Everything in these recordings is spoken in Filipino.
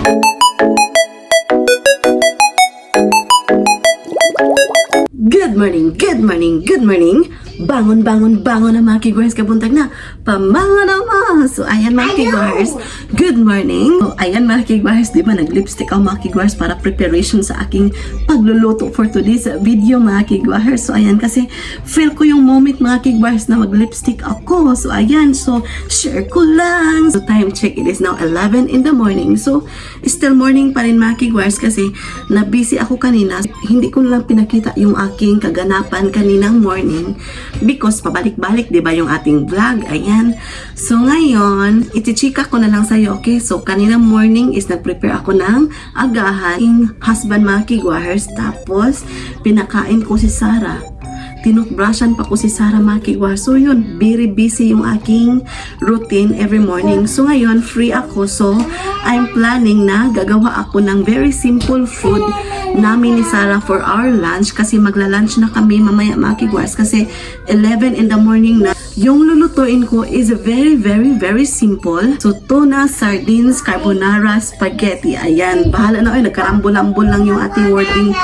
Good morning, good morning, good morning. Bangon, bangon, bangon na mga kigwars, kabuntag na. Pamangon naman. So, ayan mga kigwars. Good morning. So, ayan mga kigwars, di ba nag-lipstick ako mga kigwars para preparation sa aking pagluluto for today's video mga kigwars. So, ayan kasi feel ko yung moment mga kigwars na mag-lipstick ako. So, ayan. So, share ko lang. So, time check. It is now 11 in the morning. So, still morning pa rin mga kigwars kasi na-busy ako kanina. Hindi ko lang pinakita yung aking kaganapan kaninang morning because pabalik-balik, di ba, yung ating vlog. Ayan. So, ngayon, itichika ko na lang sa'yo, okay? So, kaninang morning is nag-prepare ako ng agahan. Yung husband mga kigwars. Tapos, pinakain ko si Sarah. Tinutbrushan pa ko si Sarah mga kigwars. So, yun, very busy yung aking routine every morning. So, ngayon, free ako. So, I'm planning na gagawa ako ng very simple food namin ni Sarah for our lunch kasi magla-lunch na kami mamaya mga kigwars kasi 11 in the morning na. Yung lulutuin ko is very simple. So, tuna, sardines, carbonara, spaghetti. Ayan, bahala na. Ay, nagkarambol-ambol lang yung ating wording.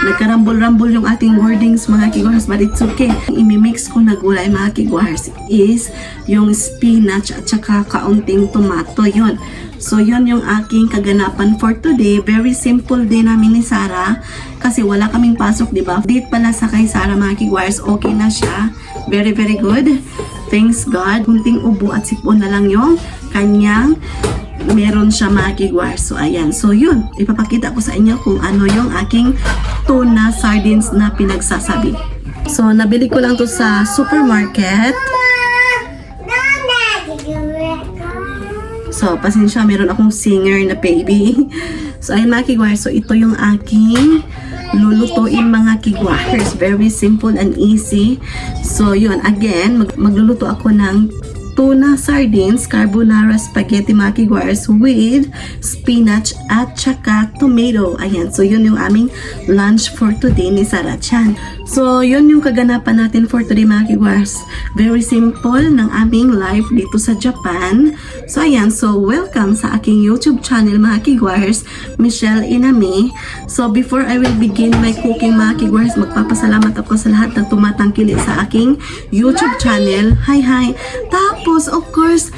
Nagkarambol-rambol yung ating wordings mga kigwars, but it's okay. Imimix ko na gulay mga kigwars is yung spinach at saka kaunting tomato. Yun. So, yun yung aking kaganapan for today. Very simple din namin ni Sarah kasi wala kaming pasok, di ba? Date pala sa kay Sarah mga kigwars. Okay na siya. Very good. Thanks God. Kunting ubo at sipon na lang yung kanyang meron siya mga kigwars. So, ayan. So, yun. Ipapakita ko sa inyo kung ano yung aking tuna sardines na pinagsasabi. So, nabili ko lang to sa supermarket. So, pasensya, meron akong singer na baby. So, ayun mga kigwars. So, ito yung aking lulutuin mga kigwars. Very simple and easy. So, yun. Again, magluluto ako ng tuna, sardines, carbonara, spaghetti mga kigwars with spinach at saka tomato. Ayan. So, yun yung aming lunch for today ni Sarah Chan. So, yun yung kaganapan natin for today mga kigwars. Very simple ng aming life dito sa Japan. So, ayan. So, welcome sa aking YouTube channel mga kigwars, Michelle Inami. So, before I will begin my cooking mga kigwars, magpapasalamat ako sa lahat ng tumatangkili sa aking YouTube channel. Hi! Tapos, of course,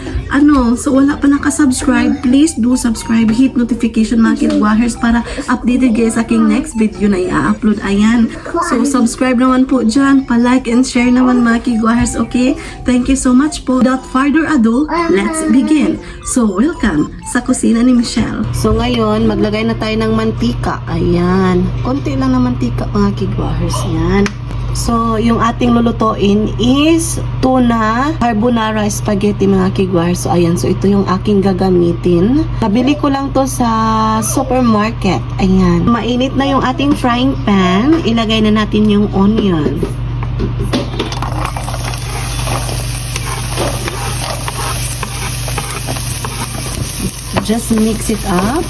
so wala pa nakasubscribe, please do subscribe, hit notification mga kigwars para updated guys sa aking next video na i-upload. Ayan. So, subscribe naman po dyan, pa-like and share naman mga kigwars, okay? Thank you so much po. Without further ado, let's begin. So, welcome sa kusina ni Michelle. So, ngayon, maglagay na tayo ng mantika. Ayan. Konti lang na mantika mga kigwars. Yan. So, yung ating lulutuin is tuna, carbonara, spaghetti mga kigwars. So, ayan. So, ito yung aking gagamitin. Nabili ko lang to sa supermarket. Ayan. Mainit na yung ating frying pan. Ilagay na natin yung onion. Just mix it up.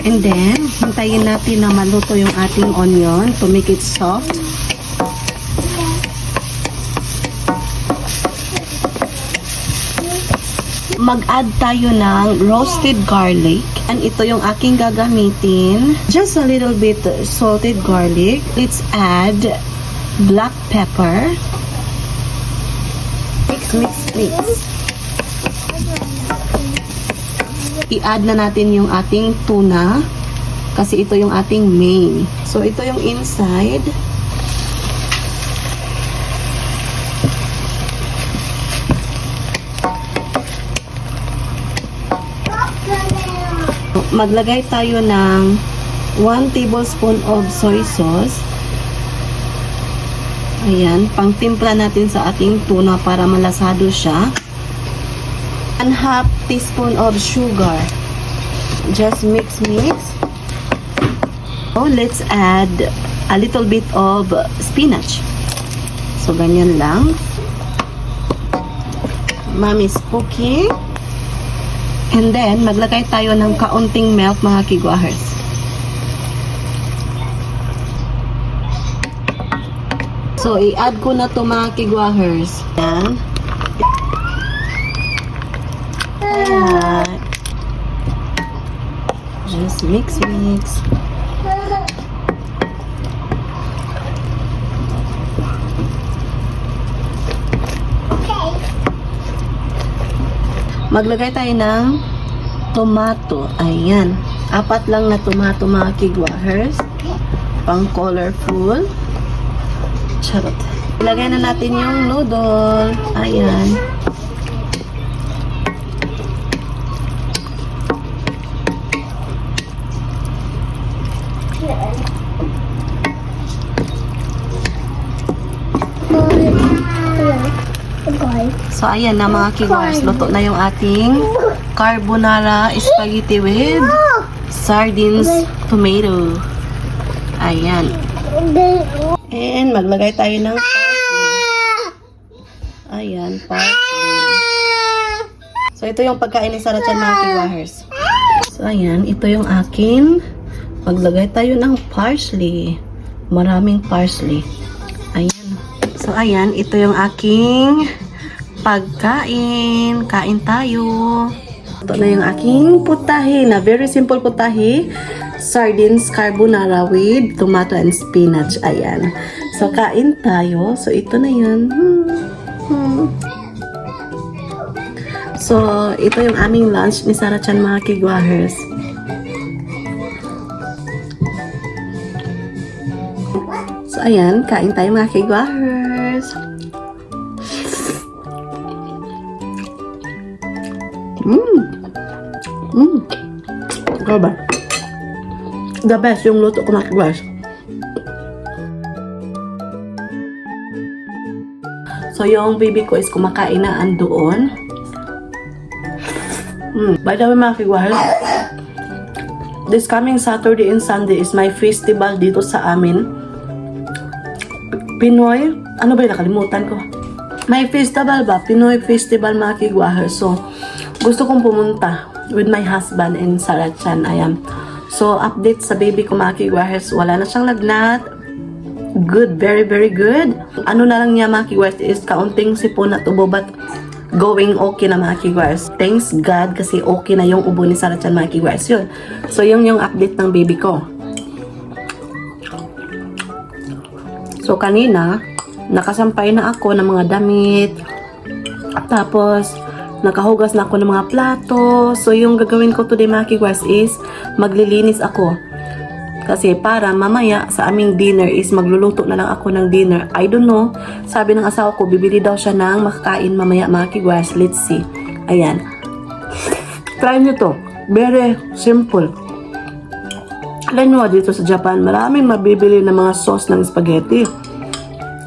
And then, hintayin natin na maluto yung ating onion to make it soft. Mag-add tayo ng roasted garlic. And ito yung aking gagamitin. Just a little bit salted garlic. Let's add black pepper. Mix. I-add na natin yung ating tuna. Kasi ito yung ating main. So, ito yung inside. Maglagay tayo ng 1 tablespoon of soy sauce. Ayan, pangtimpla natin sa ating tuna para malasado siya. 1/2 teaspoon of sugar. Just mix. So, let's add a little bit of spinach. So, ganyan lang. Mommy's cooking. And then, maglagay tayo ng kaunting milk mga kigwars. So, i-add ko na to mga kigwars. Yan. Ayan. Mix, mix. Maglagay tayo ng tomato. Ayan. 4 lang na tomato mga kigwahers. Pang colorful. Charot. Ilagay na natin yung noodle. Ayan. So, ayan na mga kigwahers. Luto na yung ating carbonara spaghetti with sardines tomato. Ayan. And maglagay tayo ng parsley. Ayan, parsley. So, ito yung pagkain ni Sarah Chan mga kigwahers. So, ayan. Ito yung akin. Maglagay tayo ng parsley. Maraming parsley. Ayan. So, ayan. Ito yung aking pagkain. Kain tayo. Ito na yung aking putahe na very simple putahe. Sardines carbonara with tomato and spinach. Ayan. So, kain tayo. So, ito na yun. So, ito yung aming lunch ni Sarah Chan mga kigwahers. So, ayan. Kain tayo mga kigwahers. Ikaw ba? The best yung luto ko mga kigwahers. So, yung baby ko is kumakain na andoon. By the way mga kigwahers, this coming Saturday and Sunday is my festival dito sa amin. Pinoy, ano ba yung nakalimutan ko? May festival ba? Pinoy festival mga kigwahers. So, gusto kong pumunta with my husband and Sarah Chan. Ayan. So, update sa baby ko mga kigwahers. Wala na siyang lagnat. Good. Very, very good. Ano na lang niya mga kigwahers is kaunting sipon at ubo but going okay na mga kigwahers. Thanks God kasi okay na yung ubo ni Sarah Chan mga kigwahers. Yun. So, yung update ng baby ko. So, kanina, nakasampay na ako ng mga damit. Tapos, nakahugas na ako ng mga plato. So, yung gagawin ko today mga kigwahers is maglilinis ako. Kasi para mamaya sa aming dinner is magluluto na lang ako ng dinner. I don't know. Sabi ng asawa ko, bibili daw siya ng makakain mamaya mga kigwahers. Let's see. Ayan. Try nyo to. Very simple. Alam nyo dito sa Japan, maraming mabibili ng mga sauce ng spaghetti.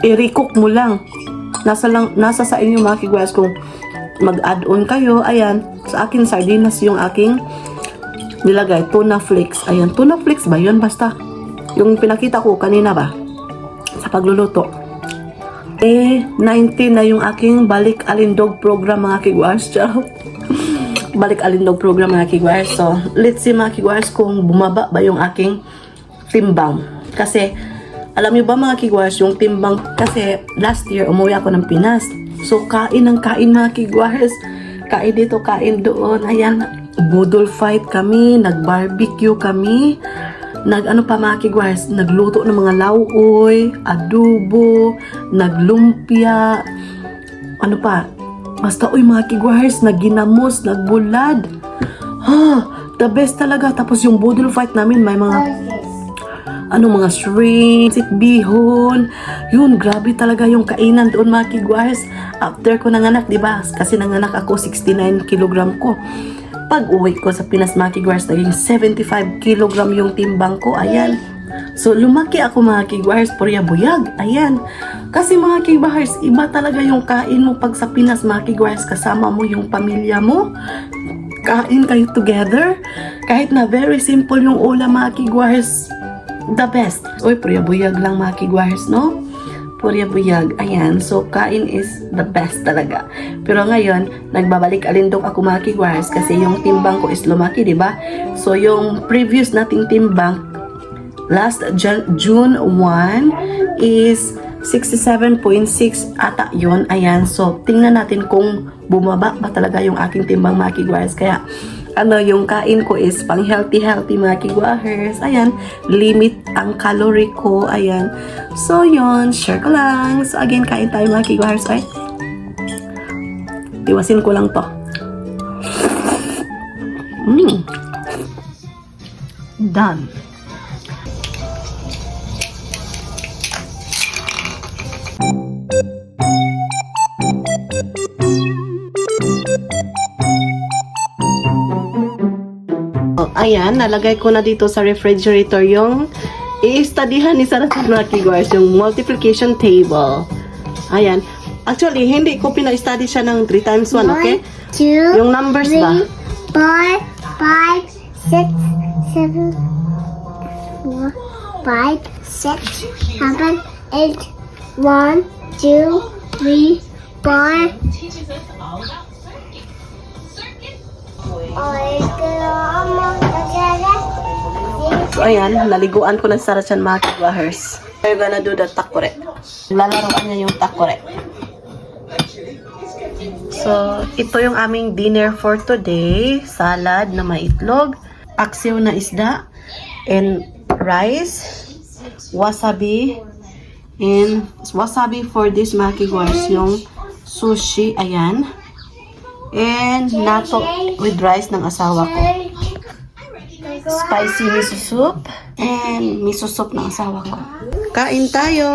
I-recook mo lang. Nasa sa inyo mga kigwahers kung mag-add-on kayo. Ayan. Sa akin, sardinas yung aking nilagay. Tuna flakes. Ayan. Tuna flakes ba? Yun basta. Yung pinakita ko kanina ba? Sa pagluluto. 19 na yung aking Balik Alindog program mga kigwahers. Balik Alindog program mga kigwahers. So, let's see mga kigwahers kung bumaba ba yung aking timbang. Kasi, alam niyo ba mga kigwahers, yung timbang, kasi last year umuwi ako ng Pinas. So, kain ng kain mga kigwahers. Kain dito, kain doon. Ayan, budol fight kami, nag-barbecue kami. Nag-ano pa mga kigwahers, nagluto ng mga lauoy, adobo, naglumpia. Ano pa? Basta, uy mga kigwahers, nagginamos, nagbulad. The best talaga. Tapos yung budol fight namin, may mga mga shrimp, bihon. Yun, grabe talaga yung kainan doon mga kigwahers. After ko nanganak, di ba? Kasi nanganak ako, 69 kilogram ko. Pag uwi ko sa Pinas mga kigwahers, naging 75 kilogram yung timbang ko. Ayan. So, lumaki ako mga kigwahers, purya-buyag. Ayan. Kasi mga kigwahers, iba talaga yung kain mo pag sa Pinas mga kigwahers, kasama mo yung pamilya mo. Kain kayo together. Kahit na very simple yung ulam mga kigwahers, the best. Uy, purya-buyag lang mga kigwahers, no? Purya-buyag. Ayan. So, kain is the best talaga. Pero ngayon, nagbabalik alindog ako mga kigwahers kasi yung timbang ko is lumaki, di ba? So, yung previous nating timbang, last June 1 is 67.6 ata yun. Ayan. So, tingnan natin kung bumaba ba talaga yung aking timbang mga kigwahers. Kaya, yung kain ko is pang healthy mga kigwahers. Ayan, limit ang calorie ko. Ayan. So, yun, share ko lang. So, again, kain tayo mga kigwahers. Ay, tiwasin ko lang to. Done. Ayan, nalagay ko na dito sa refrigerator yung i-studyhan ni Sarah mga kigwahers, yung multiplication table. Ayan. Actually, hindi ko pina-study siya ng 3 times 1, okay? 2, Yung numbers ba? 4, 5, 6, 7, 4, 5, 6, 7, 8, 1, 2, 3, 4. So, ayan, naliguan ko ng Sarah Chan mga kigwahers. We're gonna do the takore. Lalaroan niya yung takore. So, ito yung aming dinner for today. Salad na may itlog, aksiw na isda, and rice, wasabi, and wasabi for this mga kigwahers, yung sushi, ayan. And nato with rice ng asawa ko. Spicy miso soup and miso soup ng asawa ko. Kain tayo!